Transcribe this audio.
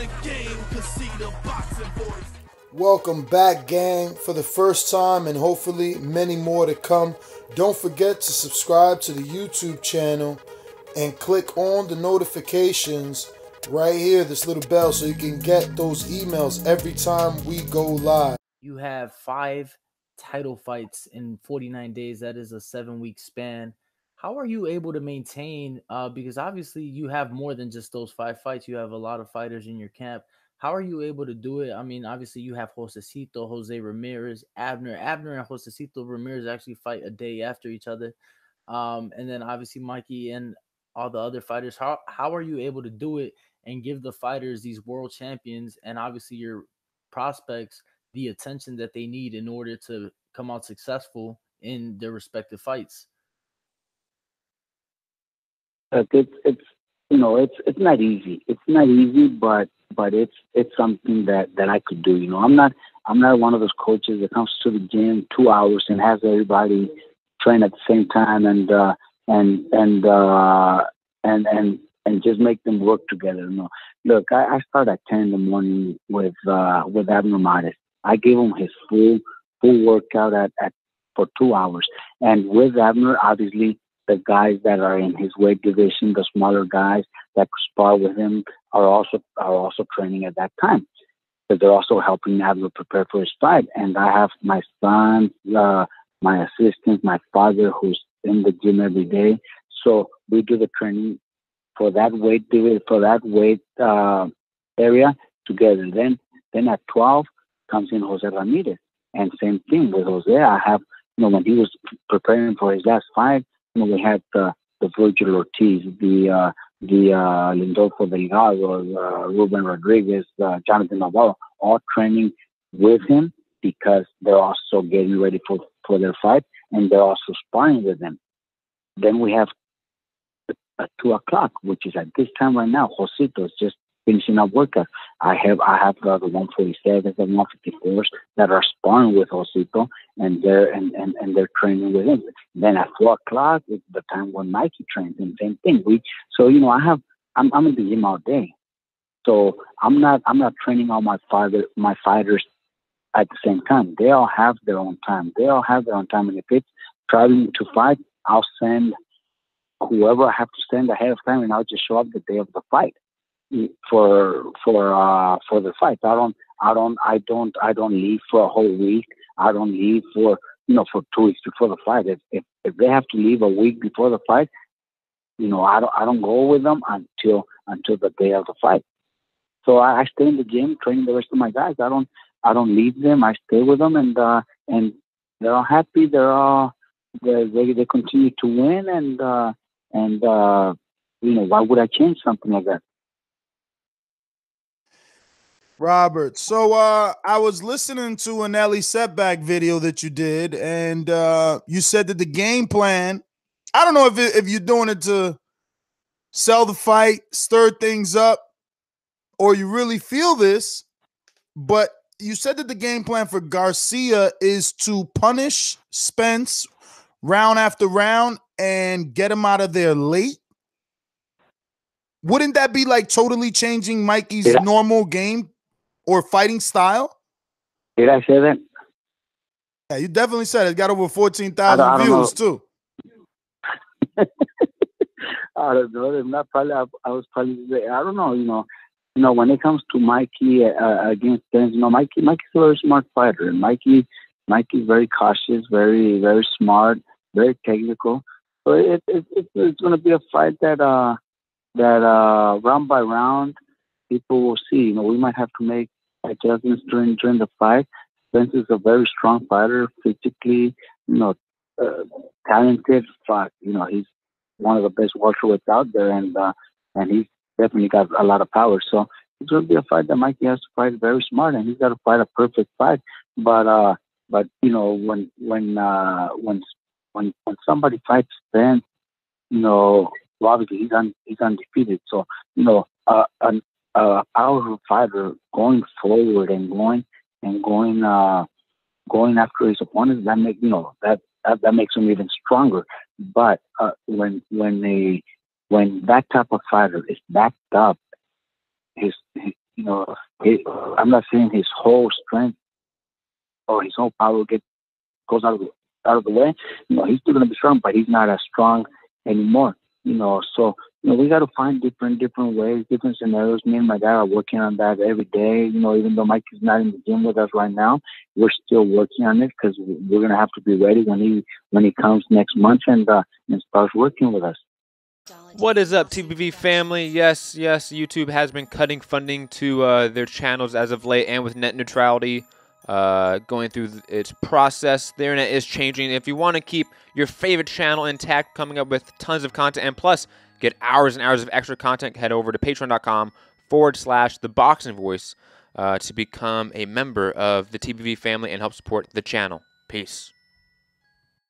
the game can see the boxing voice. Welcome back, gang, for the first time and hopefully many more to come. Don't forget to subscribe to the YouTube channel and click on the notifications right here, this little bell, so you can get those emails every time we go live. You have 5 title fights in 49 days. That is a 7-week span. How are you able to maintain, because obviously you have more than just those 5 fights. You have a lot of fighters in your camp. How are you able to do it? I mean, obviously you have Josecito, Jose Ramirez, Abner. Abner and Josecito Ramirez actually fight a day after each other. And then obviously Mikey and all the other fighters. How are you able to do it and give the fighters, these world champions, and obviously your prospects, the attention that they need in order to come out successful in their respective fights? It's you know, it's not easy. It's not easy, but it's something that I could do. You know, I'm not one of those coaches that comes to the gym 2 hours and has everybody train at the same time and just make them work together. No, look, I start at 10 in the morning with Abner Mares. I gave him his full workout for 2 hours, and with Abner, obviously, the guys that are in his weight division, the smaller guys that spar with him, are also training at that time. But they're also helping Abner prepare for his fight. And I have my son, my assistant, my father, who's in the gym every day. So we do the training for that weight area together. Then at 12 comes in Jose Ramirez, and same thing with Jose. I have, when he was preparing for his last fight, we had the Virgil Ortiz, the Lindolfo Delgado, Ruben Rodriguez, Jonathan Navarro, all training with him because they're also getting ready for their fight, and they're also sparring with them. Then we have at 2 o'clock, which is at this time right now, Josito is just finishing up workout. I have the 147s and 154s that are sparring with Josito, and they're training with him. Then at 4 o'clock is the time when Mikey trains, and same thing. I'm in the gym all day, so I'm not training all my fighters at the same time. They all have their own time. And if it's traveling to fight, I'll send whoever I have to send ahead of time, and I'll just show up the day of the fight for the fight. I don't leave for a whole week. I don't leave for 2 weeks before the fight. If they have to leave a week before the fight, I don't go with them until the day of the fight. So I stay in the gym training the rest of my guys. I don't leave them. I stay with them, and they're all happy. They continue to win, and why would I change something like that? Robert, so I was listening to an Ellie Setback video that you did, and you said that the game plan, I don't know if you're doing it to sell the fight, stir things up, or you really feel this, but you said that the game plan for Garcia is to punish Spence round after round and get him out of there late. Wouldn't that be like totally changing Mikey's normal game or fighting style? Did I say that? Yeah, you definitely said it. It got over 14,000 views too. I don't know. I was probably. I don't know. When it comes to Mikey against Spence, Mikey's a very smart fighter. Mikey's very cautious, very very smart, very technical. So it's going to be a fight that round by round, people will see. We might have to make adjustments during the fight. Spence is a very strong fighter, physically, talented. But he's one of the best welterweights out there, and he's definitely got a lot of power. So it's going to be a fight that Mikey has to fight very smart, and he's got to fight a perfect fight. But when somebody fights Spence, obviously he's undefeated. So a powerful fighter going forward and going after his opponents, that makes him even stronger. But when that type of fighter is backed up, you know, I'm not saying his whole strength or his whole power goes out of the way. You know, he's still gonna be strong, but he's not as strong anymore. You know, so you know, we got to find different ways, different scenarios. Me and my dad are working on that every day. You know, even though Mike is not in the gym with us right now, we're still working on it because we're gonna have to be ready when he comes next month and starts working with us. What is up, TBV family? Yes, YouTube has been cutting funding to their channels as of late, and with net neutrality going through its process, the internet is changing. If you want to keep your favorite channel intact, coming up with tons of content, and plus get hours and hours of extra content, head over to patreon.com/ThaBoxingVoice to become a member of the TBV family and help support the channel. Peace.